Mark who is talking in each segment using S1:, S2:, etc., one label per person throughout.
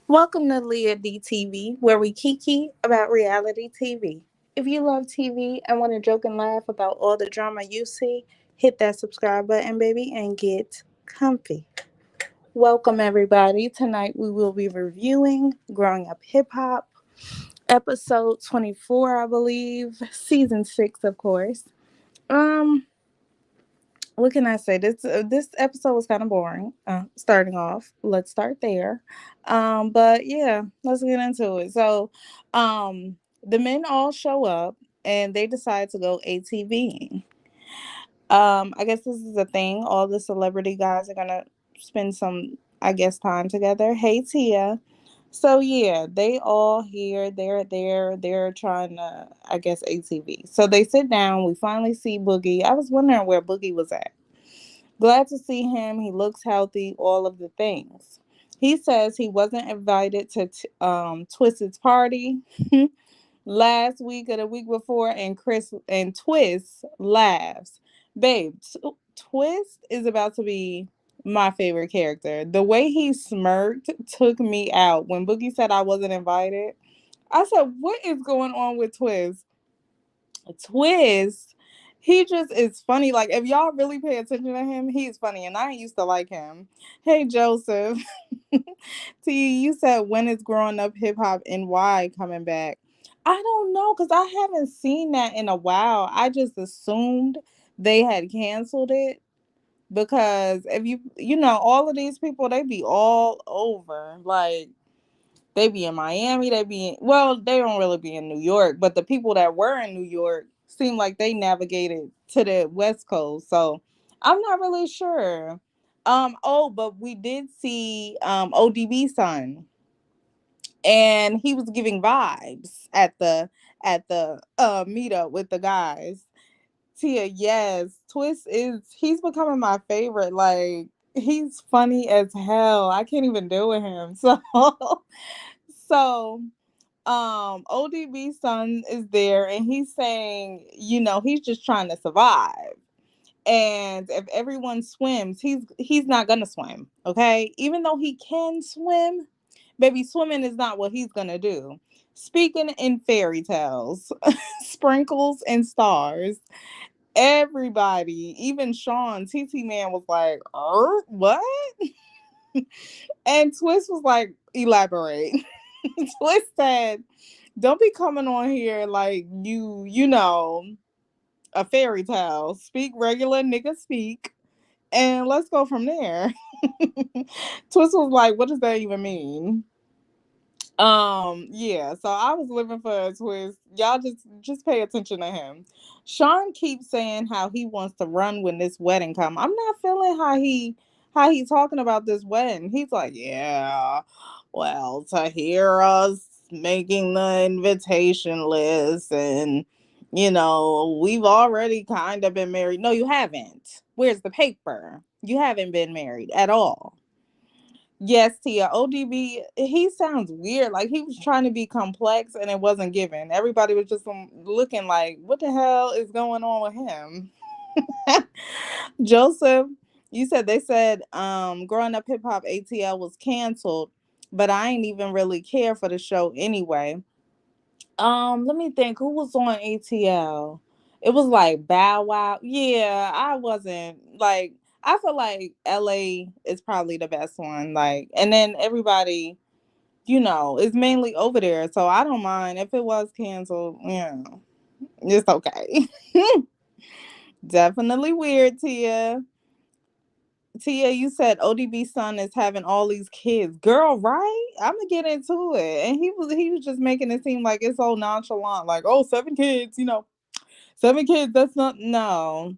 S1: Welcome to Leah DTV, where we kiki about reality TV. If you love TV and want to joke and laugh about all the drama you see, hit that subscribe button, baby, and get comfy. Welcome, everybody. Tonight we will be reviewing Growing Up Hip Hop, episode 24, I believe, season 6, of course. Um, what can I say? This episode was kind of boring. Starting off, let's start there. But yeah, let's get into it. The men all show up and they decide to go ATVing. I guess this is a thing. All the celebrity guys are gonna spend some, I guess, time together. Hey Tia. So yeah, they all here. They're there. They're trying to, I guess, ATV. So they sit down. We finally see Boogie. I was wondering where Boogie was at. Glad to see him. He looks healthy, all of the things. He says he wasn't invited to Twisted's party last week or the week before, and Chris and Twist laughs. Babe, Twist is about to be my favorite character. The way he smirked took me out. When Boogie said I wasn't invited, I said, what is going on with Twist? Twist, he just is funny. Like, if y'all really pay attention to him, he's funny, and I used to like him. Hey, Joseph. T, you said when is Growing Up Hip Hop NY coming back? I don't know, because I haven't seen that in a while. I just assumed they had canceled it because if all of these people, they be all over. Like, they be in Miami, they don't really be in New York, but the people that were in New York seem like they navigated to the West Coast. So I'm not really sure. But we did see ODB son, and he was giving vibes at the meetup with the guys. Tia, yes, he's becoming my favorite. Like, he's funny as hell. I can't even deal with him. So ODB son is there, and he's saying, he's just trying to survive. And if everyone swims, he's not gonna swim, okay? Even though he can swim, baby, swimming is not what he's gonna do. Speaking in fairy tales, sprinkles and stars, everybody, even Sean, TT Man was like, what? And Twist was like, elaborate. Twist said, don't be coming on here like a fairy tale. Speak regular, nigga, speak. And let's go from there. Twist was like, what does that even mean? Yeah, so I was living for a Twist. Y'all just pay attention to him. Sean keeps saying how he wants to run when this wedding come. I'm not feeling how he's talking about this wedding. He's like, yeah, well, Tahira's making the invitation list, and we've already kind of been married. No, you haven't. Where's the paper? You haven't been married at all. Yes, Tia. ODB, he sounds weird. Like, he was trying to be complex and it wasn't given. Everybody was just looking like, what the hell is going on with him? Joseph, you said they said Growing Up Hip Hop ATL was canceled, but I ain't even really care for the show anyway. Let me think. Who was on ATL? It was like Bow Wow. Yeah, I wasn't like. I feel like LA is probably the best one. Like, and then everybody, is mainly over there. So I don't mind if it was canceled. It's okay. Definitely weird, Tia. Tia, you said ODB son is having all these kids. Girl, right? I'm gonna get into it. And he was just making it seem like it's so nonchalant, like, oh, 7 kids, 7 kids, that's not no.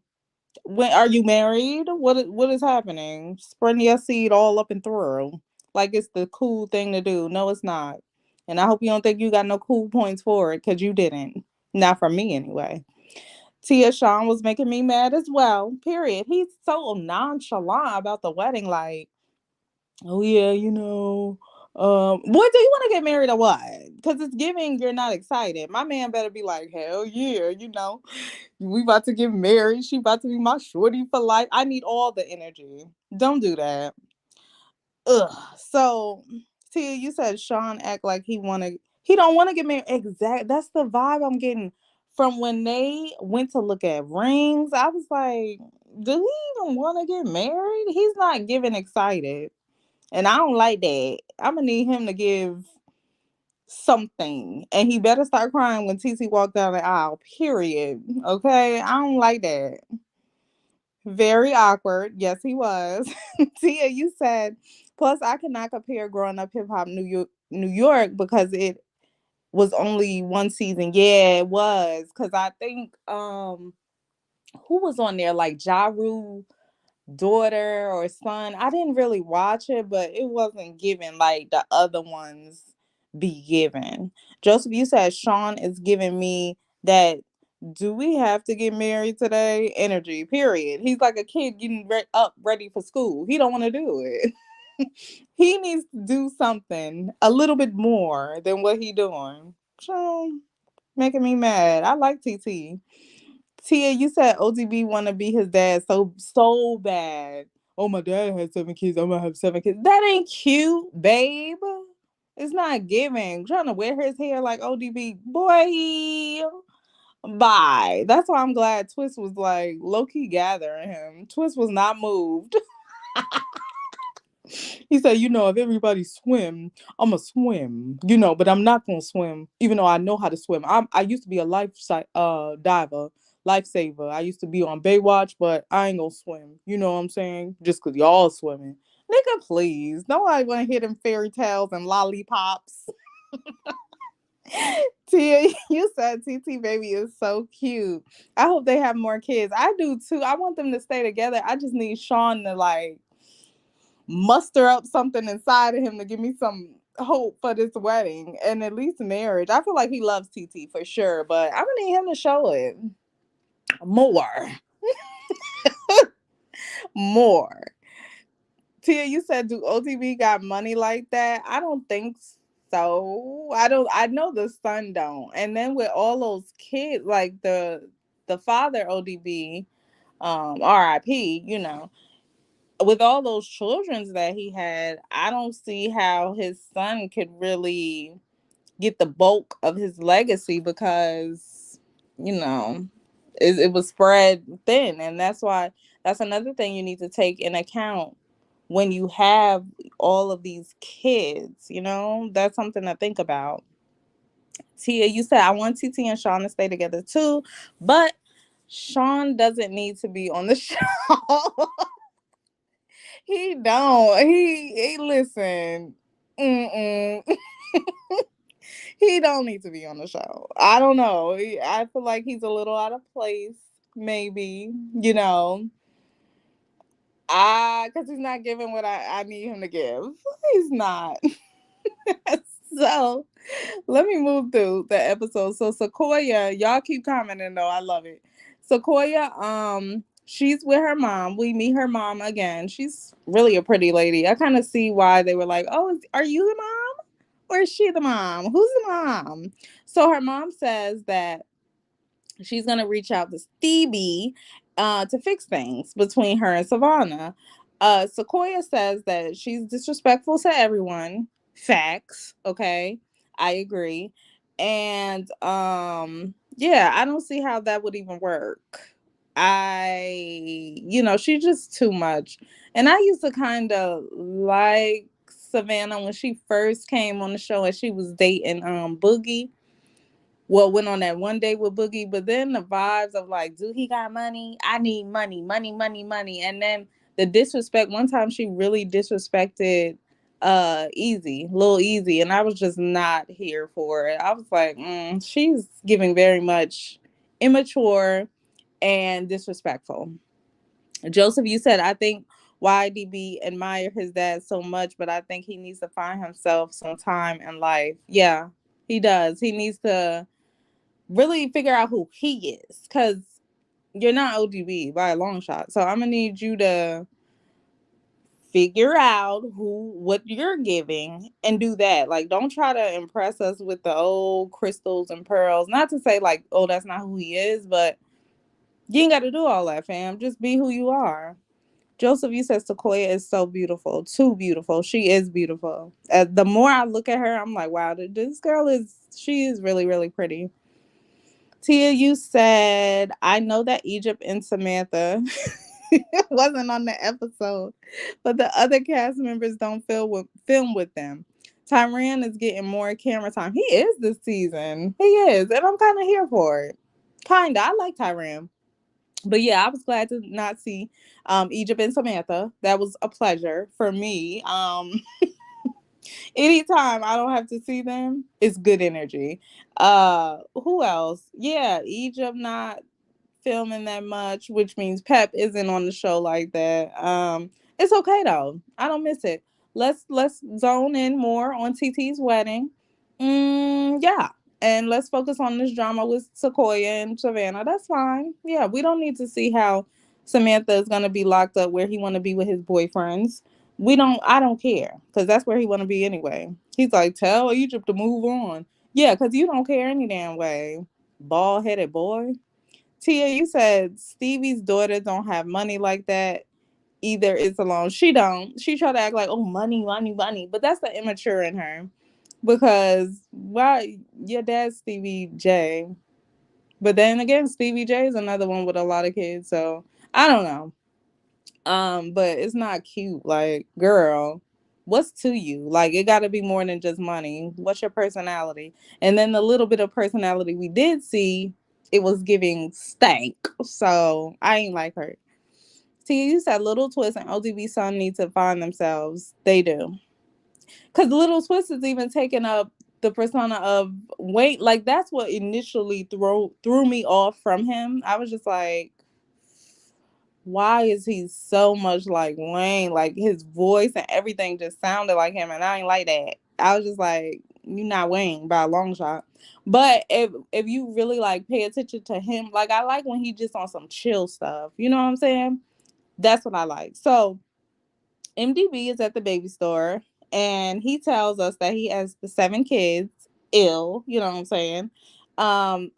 S1: When are you married? What is happening? Spreading your seed all up and through. Like it's the cool thing to do. No, it's not. And I hope you don't think you got no cool points for it, because you didn't. Not from me anyway. Tia, Sean was making me mad as well. Period. He's so nonchalant about the wedding, like, oh yeah, what do you want to get married or what? Because it's giving you're not excited. My man better be like, hell yeah, we about to get married. She about to be my shorty for life. I need all the energy. Don't do that. Ugh. So Tia, you said Sean act like he don't want to get married. Exact. That's the vibe I'm getting from when they went to look at rings. I was like, do he even want to get married? He's not giving excited, and I don't like that. I'm gonna need him to give something, and he better start crying when TT walked down the aisle. Period. Okay, I don't like that. Very awkward. Yes, he was. Tia, you said. Plus, I cannot compare growing up hip hop New York because it was only one season. Yeah, it was. Cause I think who was on there like Ja Rule daughter or son. I didn't really watch it, but it wasn't given like the other ones be given. Joseph, you said Sean is giving me that do we have to get married today energy, period. He's like a kid getting up ready for school. He don't want to do it. He needs to do something a little bit more than what he doing. So making me mad. I like TT. Tia, you said ODB want to be his dad so bad. Oh, my dad has 7 kids. I'm gonna have 7 kids. That ain't cute, babe. It's not giving. Trying to wear his hair like ODB, boy. Bye. That's why I'm glad Twist was like low key gathering him. Twist was not moved. He said, if everybody swim, I'ma swim. But I'm not gonna swim, even though I know how to swim. I used to be a diver, lifesaver. I used to be on Baywatch, but I ain't gonna swim. You know what I'm saying? Just cause y'all swimming. Nigga, please. Nobody wanna hear them fairy tales and lollipops. Tia, you said TT baby is so cute. I hope they have more kids. I do too. I want them to stay together. I just need Sean to like muster up something inside of him to give me some hope for this wedding and at least marriage. I feel like he loves TT for sure, but I'm gonna need him to show it more. More. Tia, you said, do OTB got money like that? I don't think so. I know the son don't. And then with all those kids, like the father ODB, RIP, with all those children that he had, I don't see how his son could really get the bulk of his legacy because, you know, it was spread thin. And that's another thing you need to take in account when you have all of these kids, that's something to think about. Tia, you said, I want TT and Sean to stay together too, but Sean doesn't need to be on the show. He don't. He listen. Mm-mm. He don't need to be on the show. I don't know. I feel like he's a little out of place. Maybe because he's not giving what I need him to give. He's not. So let me move through the episode. So Sequoia, y'all keep commenting though. I love it. Sequoia, she's with her mom. We meet her mom again. She's really a pretty lady. I kind of see why they were like, "Oh, are you the mom, or is she the mom? Who's the mom?" So her mom says that she's gonna reach out to Stevie to fix things between her and Savannah. Sequoia says that she's disrespectful to everyone. Facts, okay, I agree. And yeah, I don't see how that would even work. She's just too much. And I used to kind of like Savannah when she first came on the show and she was dating Boogie. Well, went on that one day with Boogie, but then the vibes of like, do he got money? I need money, money, money, money. And then the disrespect. One time she really disrespected Easy, Lil Easy, and I was just not here for it. I was like, she's giving very much immature and disrespectful. Joseph, you said, I think YDB admire his dad so much, but I think he needs to find himself some time in life. Yeah, he does. He needs to really figure out who he is, because you're not ODB by a long shot. So I'm gonna need you to figure out what you're giving and do that. Like, don't try to impress us with the old crystals and pearls. Not to say like, oh, that's not who he is, but you ain't got to do all that, fam. Just be who you are. Joseph, you said Sequoia is so beautiful, too beautiful. She is beautiful. The more I look at her, I'm like, wow, this girl she is really, really pretty. Tia, you said, I know that Egypt and Samantha wasn't on the episode, but the other cast members don't film with them. Tyran is getting more camera time. He is this season. He is, and I'm kind of here for it. Kinda. I like Tyran. But yeah, I was glad to not see Egypt and Samantha. That was a pleasure for me. Anytime I don't have to see them, it's good energy. Who else? Yeah, Egypt not filming that much, which means Pep isn't on the show like that. It's okay though. I don't miss it. Let's zone in more on TT's wedding. Yeah. And let's focus on this drama with Sequoia and Savannah. That's fine. Yeah, we don't need to see how Samantha is gonna be locked up where he wanna be with his boyfriends. I don't care. Cause that's where he wanna be anyway. He's like, tell Egypt to move on. Yeah, because you don't care any damn way. Bald headed boy. Tia, you said Stevie's daughter don't have money like that. Either it's alone. She don't. She try to act like, oh, money, money, money. But that's the immature in her. Because why your dad's Stevie J. But then again, Stevie J is another one with a lot of kids. So I don't know. But it's not cute. Like, girl, what's to you? Like, it gotta be more than just money. What's your personality? And then the little bit of personality we did see, it was giving stank. So I ain't like her. See, you said Little Twist and ODB Son need to find themselves. They do. Cause Little Twist is even taking up the persona of Wayne. Like that's what initially threw me off from him. I was just like, why is he so much like Wayne? Like his voice and everything just sounded like him, and I ain't like that. I was just like, you're not Wayne by a long shot. But if you really like pay attention to him, like I like when he just on some chill stuff. You know what I'm saying? That's what I like. So MDB is at the baby store and he tells us that he has the 7 kids ill, you know what I'm saying?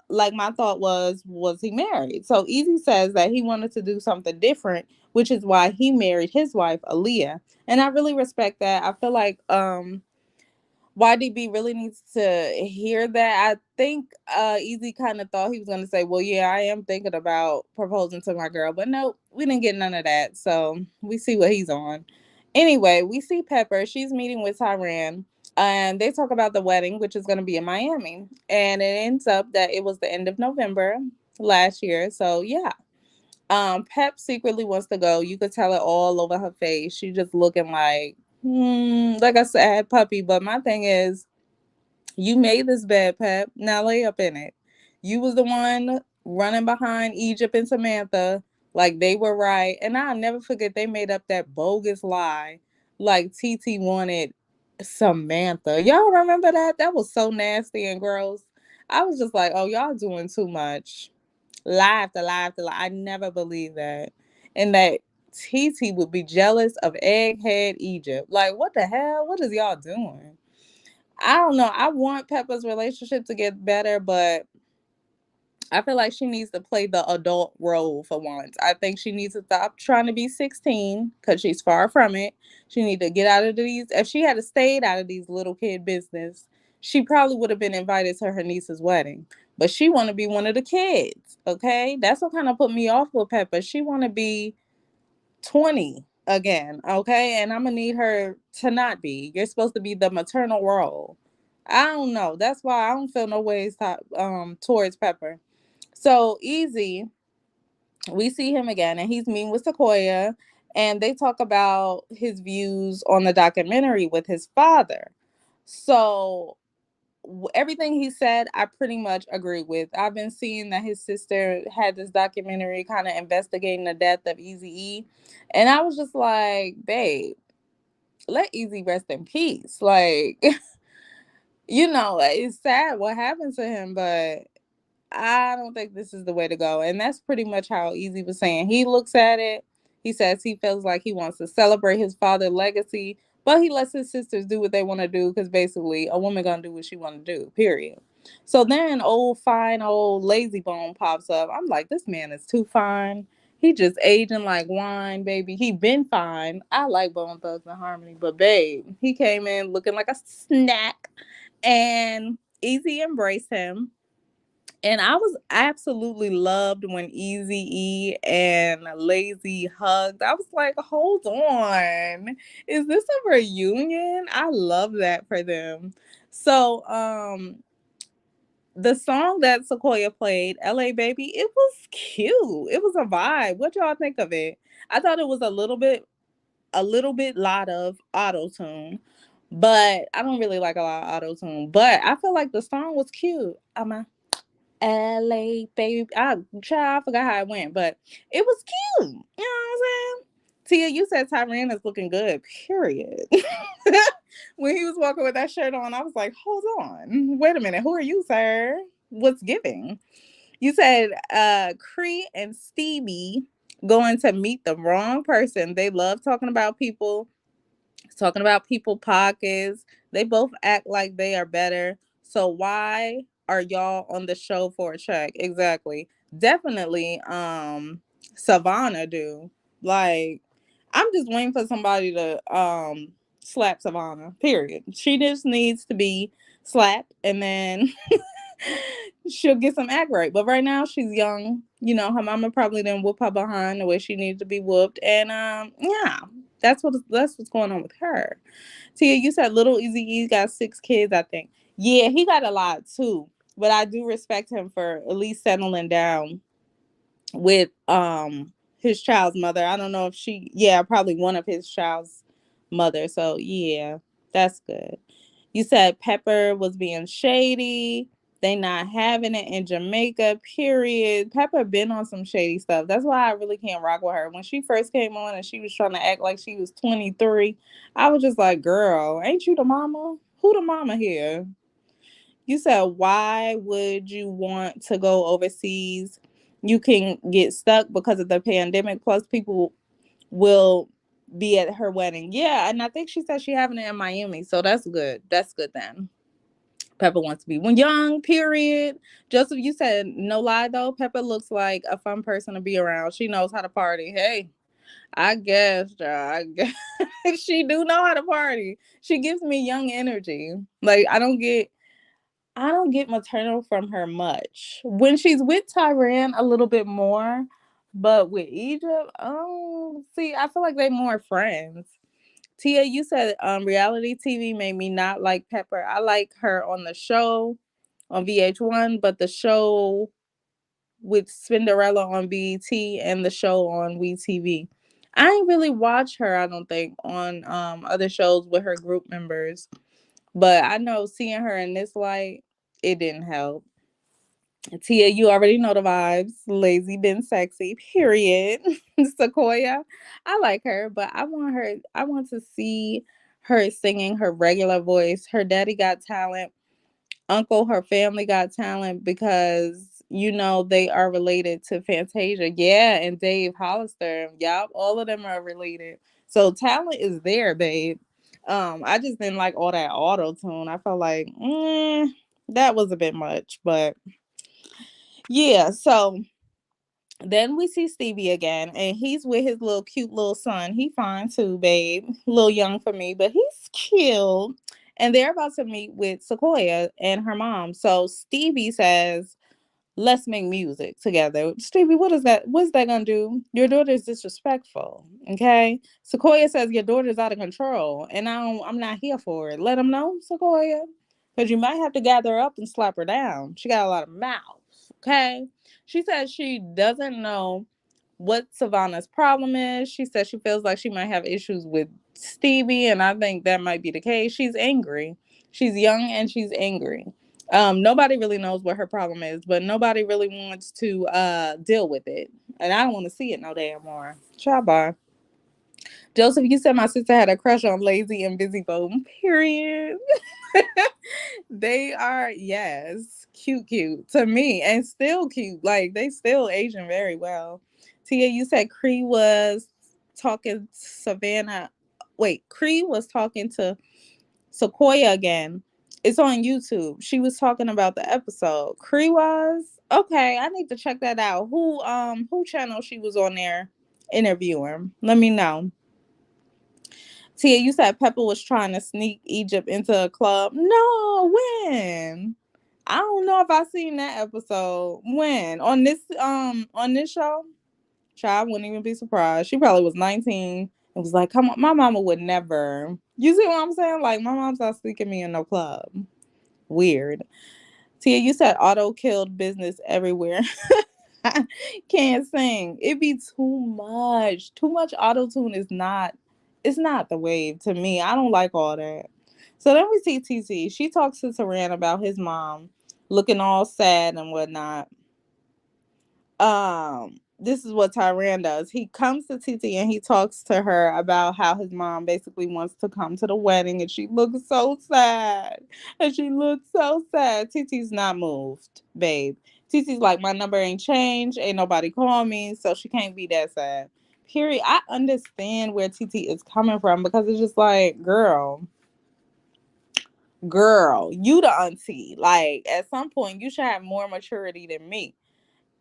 S1: Like my thought was he married? So Easy says that he wanted to do something different, which is why he married his wife, Aaliyah. And I really respect that. I feel like YDB really needs to hear that. I think Easy kind of thought he was going to say, well, yeah, I am thinking about proposing to my girl. But no, we didn't get none of that. So we see what he's on. Anyway, we see Pepper. She's meeting with Tyran. And they talk about the wedding, which is going to be in Miami. And it ends up that it was the end of November last year. So, yeah. Pep secretly wants to go. You could tell it all over her face. She just looking like a sad puppy. But my thing is, you made this bed, Pep. Now lay up in it. You was the one running behind Egypt and Samantha like they were right. And I'll never forget they made up that bogus lie like TT wanted Samantha. Y'all remember that? That was so nasty and gross. I was just like, oh, y'all doing too much. Lie after lie after lie. I never believed that. And that TT would be jealous of Egghead Egypt. Like, what the hell? What is y'all doing? I don't know. I want Peppa's relationship to get better, but I feel like she needs to play the adult role for once. I think she needs to stop trying to be 16 because she's far from it. She need to get out of these. If she had stayed out of these little kid business, she probably would have been invited to her niece's wedding. But she want to be one of the kids. Okay, that's what kind of put me off with Peppa. She want to be 20 again, okay? And I'm gonna need her to not be. You're supposed to be the maternal role. I don't know. That's why I don't feel no ways towards Pepper. So Easy, we see him again, and he's meeting with Sequoia, and they talk about his views on the documentary with his father. So everything he said, I pretty much agree with. I've been seeing that his sister had this documentary kind of investigating the death of Easy E. And I was just like, babe, let Easy rest in peace. Like, it's sad what happened to him, but I don't think this is the way to go. And that's pretty much how Easy was saying he looks at it. He says he feels like he wants to celebrate his father's legacy, but he lets his sisters do what they want to do because basically a woman gonna do what she want to do, period. So then old fine old lazy bone pops up. I'm like, this man is too fine. He just aging like wine, baby. He been fine. I like Bone Thugs and Harmony, but babe, he came in looking like a snack, and Easy embraced him. And I was absolutely loved when Easy E and Lazy hugged. I was like, hold on. Is this a reunion? I love that for them. So, the song that Sequoia played, LA Baby, it was cute. It was a vibe. What y'all think of it? I thought it was a little bit lot of auto tune, but I don't really like a lot of auto tune. But I feel like the song was cute. I'm a LA baby. I forgot how it went, but it was cute. You know what I'm saying? Tia, you said Tyran is looking good, period. When he was walking with that shirt on, I was like, hold on. Wait a minute. Who are you, sir? What's giving? You said Cree and Stevie going to meet the wrong person. They love talking about people pockets. They both act like they are better. So why are y'all on the show for a check? Exactly. Definitely Savannah do. Like, I'm just waiting for somebody to slap Savannah. Period. She just needs to be slapped, and then she'll get some act right. But right now she's young. You know, her mama probably didn't whoop her behind the way she needs to be whooped. And yeah, that's what's going on with her. Tia, you said Little Easy E got 6 kids, I think. Yeah, he got a lot too. But I do respect him for at least settling down with his child's mother. I don't know if probably one of his child's mother. So yeah, that's good. You said Pepper was being shady. They not having it in Jamaica, period. Pepper been on some shady stuff. That's why I really can't rock with her. When she first came on and she was trying to act like she was 23, I was just like, girl, ain't you the mama? Who the mama here? You said, why would you want to go overseas? You can get stuck because of the pandemic. Plus, people will be at her wedding. Yeah, and I think she said she having it in Miami, so that's good. That's good then. Pepper wants to be when young, period. Joseph, you said no lie though. Pepper looks like a fun person to be around. She knows how to party. Hey, I guess, I guess she do know how to party. She gives me young energy. Like I don't get maternal from her much. When she's with Tyran, a little bit more, but with Egypt, oh, see, I feel like they're more friends. Tia, you said reality TV made me not like Pepper. I like her on the show on VH1, but the show with Cinderella on BET and the show on WeTV. I ain't really watch her, I don't think, on other shows with her group members. But I know seeing her in this light, it didn't help. Tia, you already know the vibes. Lazy been sexy, period. Sequoia, I like her, but I want to see her singing her regular voice. Her daddy got talent. Uncle, her family got talent because they are related to Fantasia. Yeah, and Dave Hollister. Yup, all of them are related. So talent is there, babe. I just didn't like all that auto tune. I felt like that was a bit much, but yeah. So then we see Stevie again, and he's with his little cute little son. He fine too, babe. A little young for me, but he's cute. And they're about to meet with Sequoia and her mom. So Stevie says, let's make music together. Stevie, what is that? What's that gonna do? Your daughter is disrespectful. Okay. Sequoia says your daughter's out of control, and I'm not here for it. Let them know, Sequoia. Because you might have to gather her up and slap her down. She got a lot of mouth. Okay. She says she doesn't know what Savannah's problem is. She says she feels like she might have issues with Stevie, and I think that might be the case. She's angry. She's young and she's angry. Nobody really knows what her problem is, but nobody really wants to deal with it. And I don't want to see it no damn more. Ciao, bye. Joseph, you said my sister had a crush on Lazy and Busy Bone. Period. They are, yes, cute to me, and still cute. Like, they still Asian very well. Tia, you said Cree was talking Savannah. Wait, Cree was talking to Sequoia again. It's on YouTube. She was talking about the episode. Cree was. Okay, I need to check that out. Who channel she was on there interviewing? Let me know. Tia, you said Pepper was trying to sneak Egypt into a club. No, when? I don't know if I seen that episode. When? On this show? Child, I wouldn't even be surprised. She probably was 19 and was like, come on, my mama would never. You see what I'm saying? Like, my mom's not sneaking me in no club. Weird. Tia, you said auto killed business everywhere. Can't sing. It be too much. Too much auto tune is not. It's not the wave to me. I don't like all that. So then we see TT. She talks to Saran about his mom looking all sad and whatnot. This is what Tyran does. He comes to TT and he talks to her about how his mom basically wants to come to the wedding and she looks so sad. And she looks so sad. TT's not moved, babe. TT's like, my number ain't changed, ain't nobody call me, so she can't be that sad. Period. I understand where TT is coming from because it's just like, girl, you the auntie. Like, at some point you should have more maturity than me.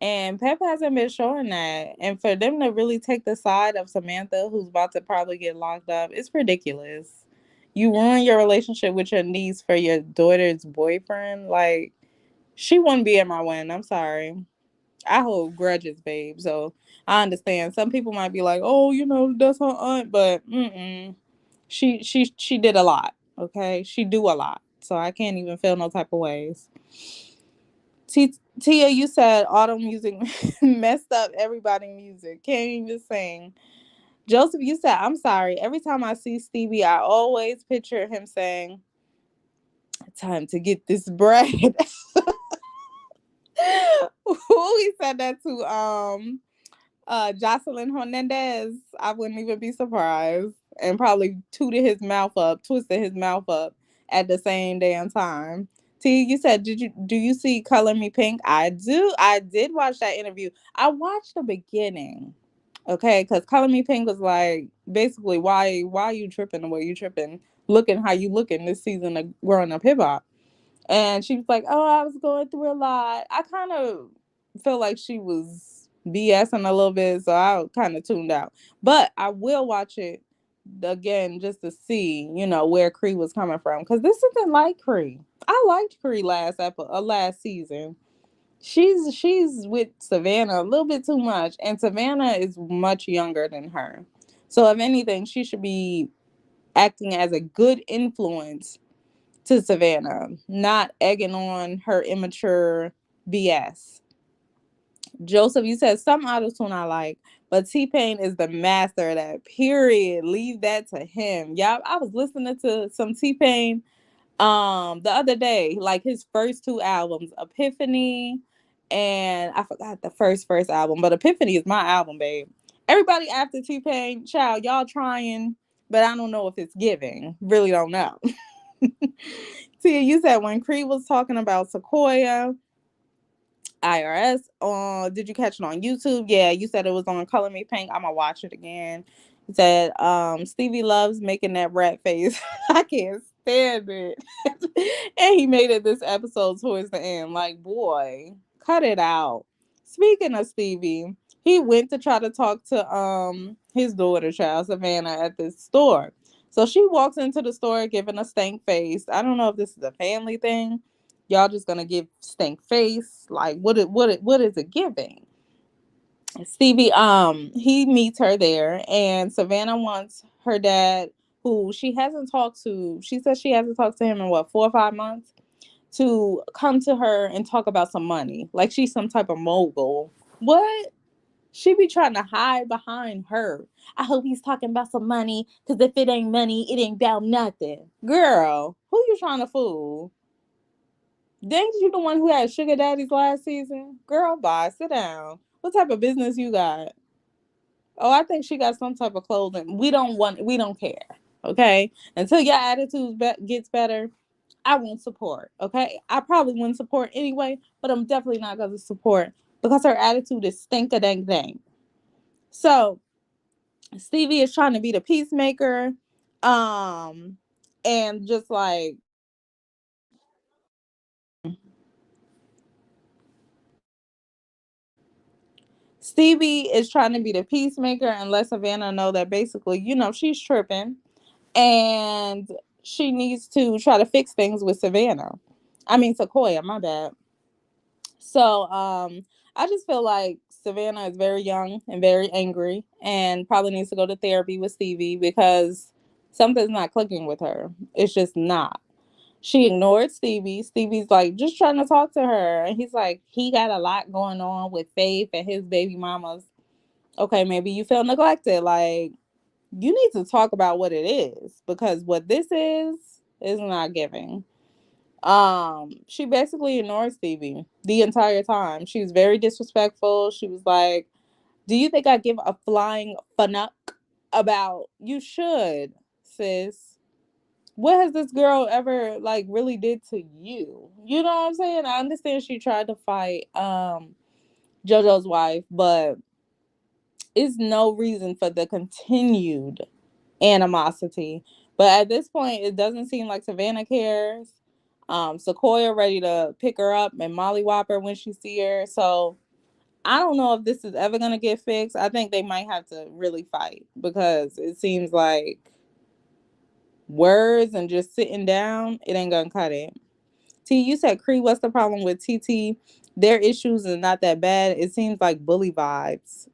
S1: And Pep hasn't been showing that. And for them to really take the side of Samantha, who's about to probably get locked up, it's ridiculous. You ruin your relationship with your niece for your daughter's boyfriend. Like, she wouldn't be at my wedding. I'm sorry. I hold grudges, babe. So I understand. Some people might be like, "Oh, that's her aunt," but she did a lot. Okay, she do a lot. So I can't even feel no type of ways. Tia, you said auto music messed up everybody music. Can't even sing. Joseph, you said, I'm sorry. Every time I see Stevie, I always picture him saying, time to get this bread. Who he said that to? Jocelyn Hernandez. I wouldn't even be surprised. And probably twisted his mouth up at the same damn time. T, you said, do you see Color Me Pink? I do. I did watch that interview. I watched the beginning. Okay, because Color Me Pink was like, basically, why you tripping the way you tripping, looking how you looking this season of growing up hip hop. And she was like, "Oh, I was going through a lot." I kind of felt like she was BSing a little bit, so I kind of tuned out. But I will watch it again just to see, where Cree was coming from, because this isn't like Cree. I liked Cree last season. She's with Savannah a little bit too much, and Savannah is much younger than her. So if anything, she should be acting as a good influence to Savannah, not egging on her immature BS. Joseph, you said some autotune I like, but T-Pain is the master of that. Period. Leave that to him. Yeah, I was listening to some T-Pain the other day, like his first two albums, Epiphany, and I forgot the first album, but Epiphany is my album, babe. Everybody after T-Pain, child, y'all trying, but I don't know if it's giving. Really don't know. Tia, you said when Creed was talking about Sequoia, IRS, did you catch it on YouTube? Yeah, you said it was on Color Me Pink. I'm gonna watch it again. He said, Stevie loves making that rat face. I can't stand it. And he made it this episode towards the end. Like, boy, cut it out. Speaking of Stevie, he went to try to talk to his daughter, child Savannah, at this store. So she walks into the store giving a stank face. I don't know if this is a family thing. Y'all just gonna give stank face? Like, what is it giving? Stevie, he meets her there, and Savannah wants her dad, who she hasn't talked to. She says she hasn't talked to him in what, 4 or 5 months, to come to her and talk about some money, like she's some type of mogul. What? She be trying to hide behind her. I hope he's talking about some money, because if it ain't money, it ain't about nothing. Girl, who you trying to fool? Didn't you the one who had sugar daddies last season? Girl, bye. Sit down. What type of business you got? Oh, I think she got some type of clothing. We don't care. Okay? Until your attitude gets better, I won't support. Okay? I probably wouldn't support anyway, but I'm definitely not going to support because her attitude is stink a dang dang. So, Stevie is trying to be the peacemaker. Um, and just like Stevie is trying to be the peacemaker and let Savannah know that basically, she's tripping and she needs to try to fix things with Savannah. I mean, Sequoia, my bad. So, I just feel like Savannah is very young and very angry and probably needs to go to therapy with Stevie because something's not clicking with her. It's just not. She ignored Stevie. Stevie's like just trying to talk to her. And he's like, he got a lot going on with Faith and his baby mamas. Okay, maybe you feel neglected. Like, you need to talk about what it is because what this is not giving. She basically ignored Stevie the entire time. She was very disrespectful. She was like, do you think I give a flying funuck about you should, sis? What has this girl ever like really did to you? You know what I'm saying? I understand she tried to fight JoJo's wife, but it's no reason for the continued animosity. But at this point, it doesn't seem like Savannah cares. Sequoia ready to pick her up and mollywop her when she see her. So I don't know if this is ever gonna get fixed. I think they might have to really fight because it seems like words and just sitting down, it ain't gonna cut it. T, you said Cree, what's the problem with TT? Their issues are not that bad. It seems like bully vibes.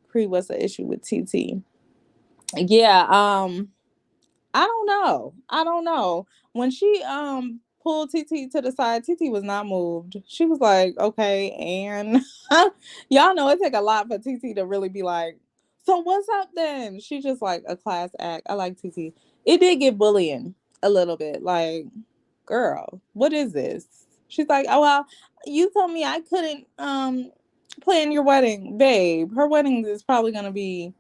S1: Cree, what's the issue with TT? Yeah, I don't know. When she pulled TT to the side, TT was not moved. She was like, okay, and y'all know it take a lot for TT to really be like, so what's up then? She just like a class act. I like TT. It did get bullying a little bit. Like, girl, what is this? She's like, oh well, you told me I couldn't plan your wedding, babe. Her wedding is probably gonna be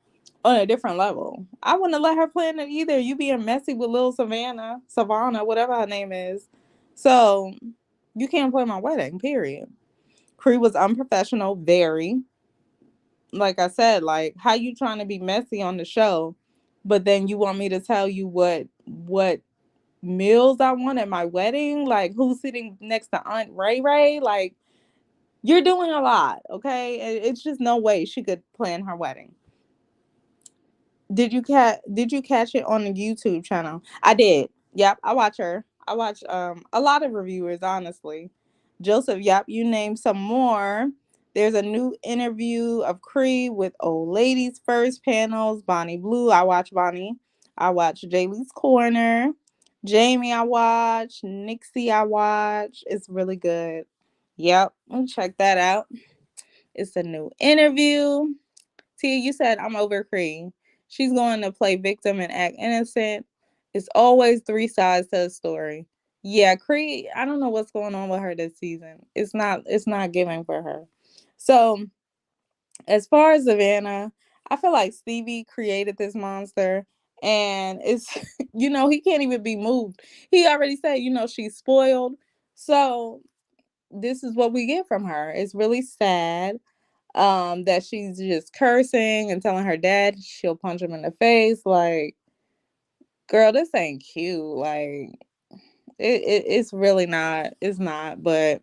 S1: on a different level. I wouldn't let her plan it either. You being messy with little Savannah, whatever her name is. So you can't plan my wedding, period. Cree was unprofessional, very. Like I said, like how you trying to be messy on the show, but then you want me to tell you what meals I want at my wedding? Like who's sitting next to Aunt Ray Ray? Like you're doing a lot, okay? It's just no way she could plan her wedding. Did you catch it on the YouTube channel? I did. Yep, I watch her. I watch a lot of reviewers, honestly. Joseph, yep, you name some more. There's a new interview of Cree with Old Ladies First panels. Bonnie Blue, I watch Bonnie. I watch Jaylee's Corner. Jamie, I watch. Nixie, I watch. It's really good. Yep, check that out. It's a new interview. Tia, you said I'm over Cree. She's going to play victim and act innocent. It's always three sides to a story. Yeah, Cree, I don't know what's going on with her this season. It's not giving for her. So as far as Savannah, I feel like Stevie created this monster and it's he can't even be moved. He already said, she's spoiled. So this is what we get from her. It's really sad that she's just cursing and telling her dad she'll punch him in the face. Like, girl, this ain't cute. Like, it's really not. It's not. But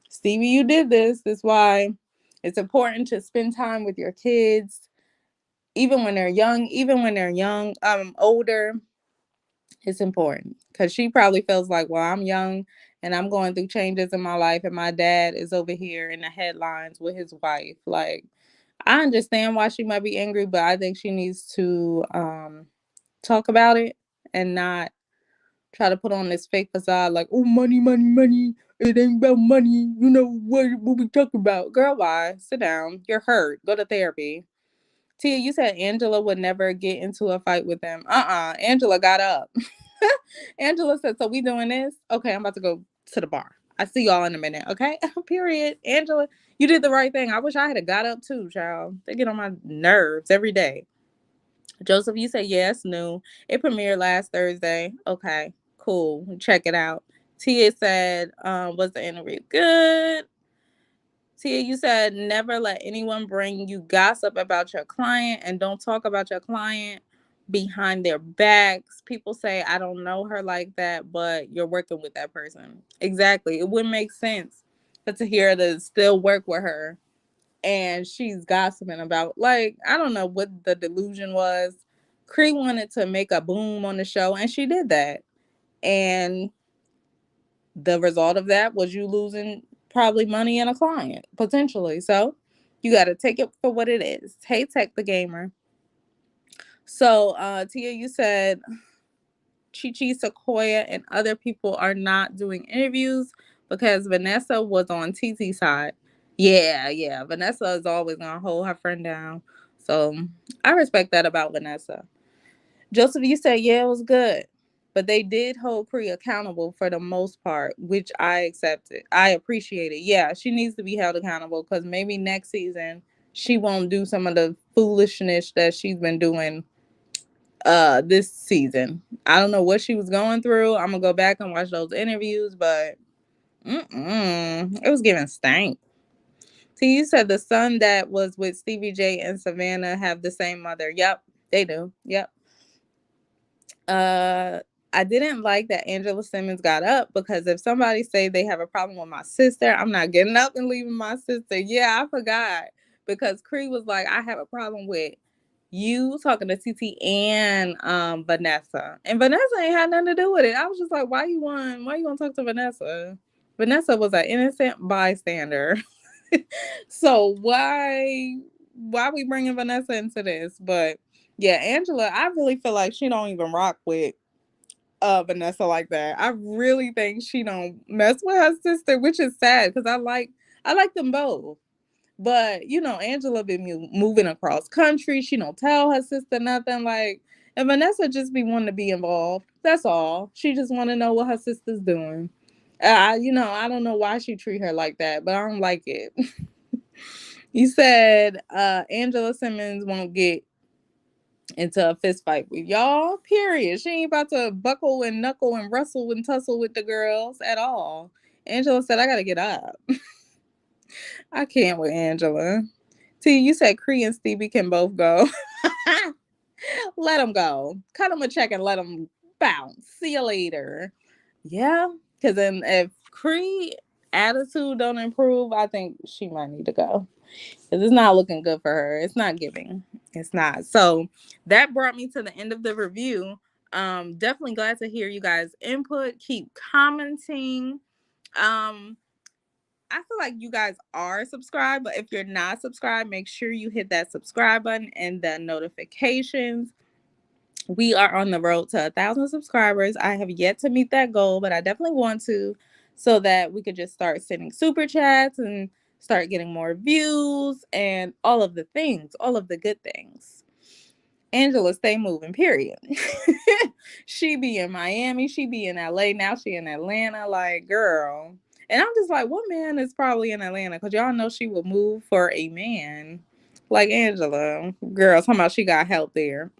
S1: Stevie, you did this. That's why it's important to spend time with your kids, even when they're young. Even when they're young, older. It's important because she probably feels like, well, I'm young and I'm going through changes in my life, and my dad is over here in the headlines with his wife. Like, I understand why she might be angry, but I think she needs to talk about it and not try to put on this fake facade like, oh, money, money, money. It ain't about money. You know what we talking about. Girl, why? Sit down. You're hurt. Go to therapy. Tia, you said Angela would never get into a fight with them. Angela got up. Angela said, so we doing this? Okay, I'm about to go to the bar. I see y'all in a minute, okay? Period. Angela, you did the right thing. I wish I had got up too, child. They get on my nerves every day. Joseph, you said yes, new. It premiered last Thursday. Okay, cool. Check it out. Tia said, was the interview good? Tia, you said never let anyone bring you gossip about your client and don't talk about your client behind their backs. People say, I don't know her like that, but you're working with that person. Exactly. It wouldn't make sense but to hear to still work with her and she's gossiping about, like, I don't know what the delusion was. Cree wanted to make a boom on the show, and she did that. And the result of that was you losing probably money and a client, potentially. So you got to take it for what it is. Hey, Tech the Gamer. So, Tia, you said Chi Chi, Sequoia, and other people are not doing interviews because Vanessa was on TT's side. Yeah. Vanessa is always going to hold her friend down. So I respect that about Vanessa. Joseph, you said, yeah, it was good. But they did hold Cree accountable for the most part, which I accepted. I appreciate it. Yeah, she needs to be held accountable because maybe next season she won't do some of the foolishness that she's been doing this season. I don't know what she was going through. I'm gonna go back and watch those interviews, but it was giving stank. See, you said the son that was with Stevie J and Savannah have the same mother. Yep, they do. Yep. Uh, I didn't like that Angela Simmons got up because if somebody say they have a problem with my sister, I'm not getting up and leaving my sister. Yeah, I forgot because Cree was like, I have a problem with you talking to TT and Vanessa, and Vanessa ain't had nothing to do with it. I was just like, why you want to talk to Vanessa? Vanessa was an innocent bystander. So why we bringing Vanessa into this? But yeah, Angela, I really feel like she don't even rock with Vanessa like that. I really think she don't mess with her sister, which is sad because I like them both. But you know, Angela been moving across country. She don't tell her sister nothing. Like, and Vanessa just be wanting to be involved. That's all. She just want to know what her sister's doing. I don't know why she treat her like that, but I don't like it. You said Angela Simmons won't get into a fist fight with y'all. Period. She ain't about to buckle and knuckle and wrestle and tussle with the girls at all. Angela said, I gotta get up. I can't with Angela. T, you said Cree and Stevie can both go. Let them go. Cut them a check and let them bounce. See you later. Yeah, because then if Cree attitude don't improve, I think she might need to go. Because it's not looking good for her. It's not giving. It's not. So that brought me to the end of the review. Definitely glad to hear you guys' input. Keep commenting. I feel like you guys are subscribed, but if you're not subscribed, make sure you hit that subscribe button and the notifications. We are on the road to 1,000 subscribers. I have yet to meet that goal, but I definitely want to, so that we could just start sending super chats and start getting more views and all of the things, all of the good things. Angela, stay moving, period. She be in Miami, she be in LA, now she in Atlanta, like, girl. And I'm just like, what man is probably in Atlanta? Because y'all know she would move for a man. Like Angela, girl, talking about she got help there.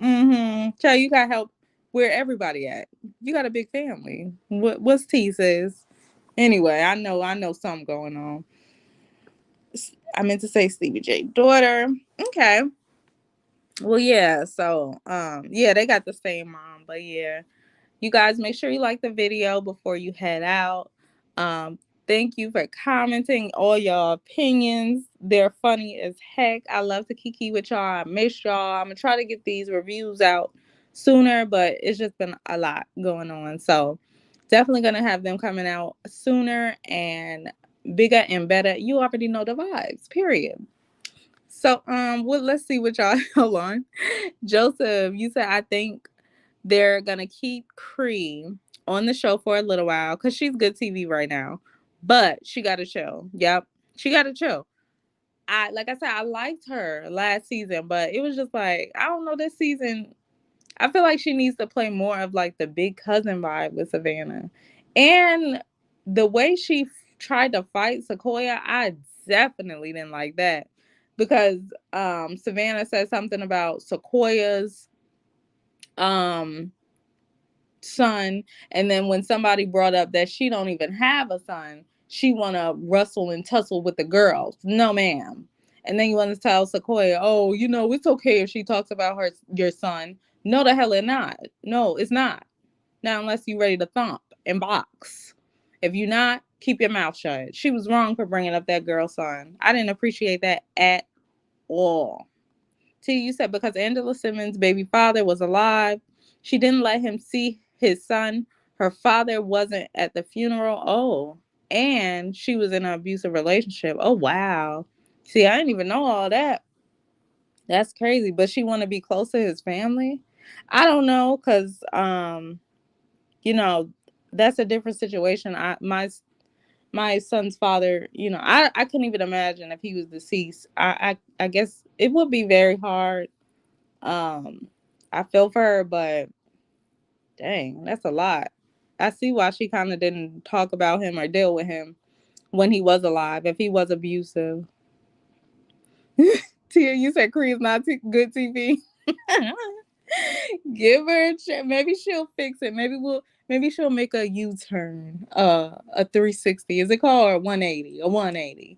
S1: Tell you got help where everybody at. You got a big family. What's T says? Anyway, I know something going on. I meant to say Stevie J daughter. Okay. Well, yeah. So, yeah, they got the same mom, but yeah, you guys make sure you like the video before you head out. Um, thank you for commenting all your opinions. They're funny as heck. I love to kiki with y'all. I miss y'all. I'm gonna try to get these reviews out sooner, but it's just been a lot going on. So definitely gonna have them coming out sooner and bigger and better. You already know the vibes, period. So let's see what y'all hold on. Joseph, you said I think they're gonna keep Cree on the show for a little while because she's good TV right now. But she gotta chill. Yep. She gotta chill. Like I said, I liked her last season, but it was just like, I don't know, this season I feel like she needs to play more of like the big cousin vibe with Savannah. And the way she tried to fight Sequoia, I definitely didn't like that. Because Savannah said something about Sequoia's um son, and then when somebody brought up that she don't even have a son, she want to wrestle and tussle with the girls. No, ma'am. And then you want to tell Sequoia, oh, it's okay if she talks about your son. No, the hell it's not. No, it's not. Not unless you're ready to thump and box. If you're not, keep your mouth shut. She was wrong for bringing up that girl's son. I didn't appreciate that at all. T, you said because Angela Simmons' baby father was alive, she didn't let him see his son. Her father wasn't at the funeral. Oh, and she was in an abusive relationship. Oh, wow. See, I didn't even know all that. That's crazy. But she want to be close to his family. I don't know, cause you know, that's a different situation. My son's father, I couldn't even imagine if he was deceased. I guess it would be very hard. Um, I feel for her, but dang, that's a lot. I see why she kind of didn't talk about him or deal with him when he was alive, if he was abusive. Tia, you said Creed's not good TV. Give her a chance. Maybe she'll fix it. Maybe she'll make a U-turn. A 360. Is it called or 180? A 180.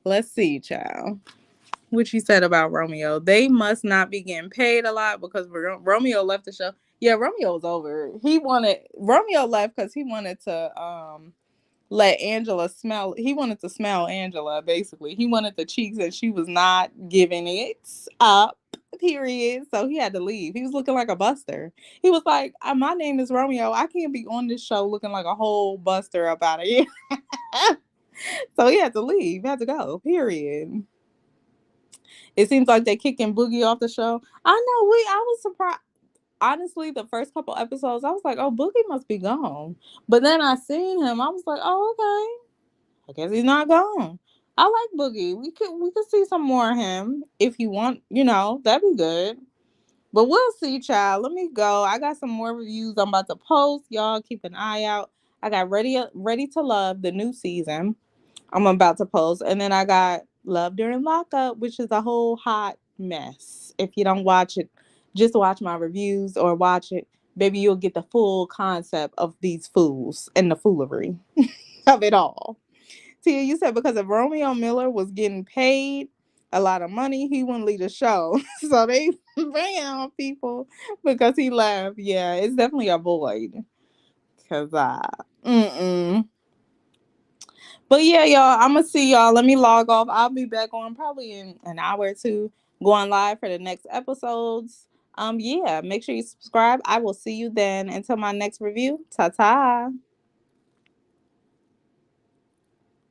S1: Let's see, child. What you said about Romeo. They must not be getting paid a lot because Romeo left the show. Yeah, Romeo's over. Romeo left because he wanted to let Angela smell. He wanted to smell Angela, basically. He wanted the cheeks and she was not giving it up, period. So he had to leave. He was looking like a buster. He was like, my name is Romeo. I can't be on this show looking like a whole buster about it. So he had to leave. He had to go, period. It seems like they're kicking Boogie off the show. I know, I was surprised. Honestly, the first couple episodes, I was like, oh, Boogie must be gone. But then I seen him. I was like, oh, okay. I guess he's not gone. I like Boogie. We could see some more of him if you want, that'd be good. But we'll see, child. Let me go. I got some more reviews I'm about to post. Y'all keep an eye out. I got Ready to Love, the new season. I'm about to post. And then I got Love During Lockup, which is a whole hot mess. If you don't watch it, just watch my reviews or watch it. Baby, you'll get the full concept of these fools and the foolery of it all. Tia, you said because if Romeo Miller was getting paid a lot of money, he wouldn't leave the show. So they bring on people because he left. Yeah, it's definitely a void. Cause But yeah, y'all, I'm gonna see y'all. Let me log off. I'll be back on probably in an hour or two, going live for the next episodes. Yeah, make sure you subscribe. I will see you then. Until my next review. Ta ta.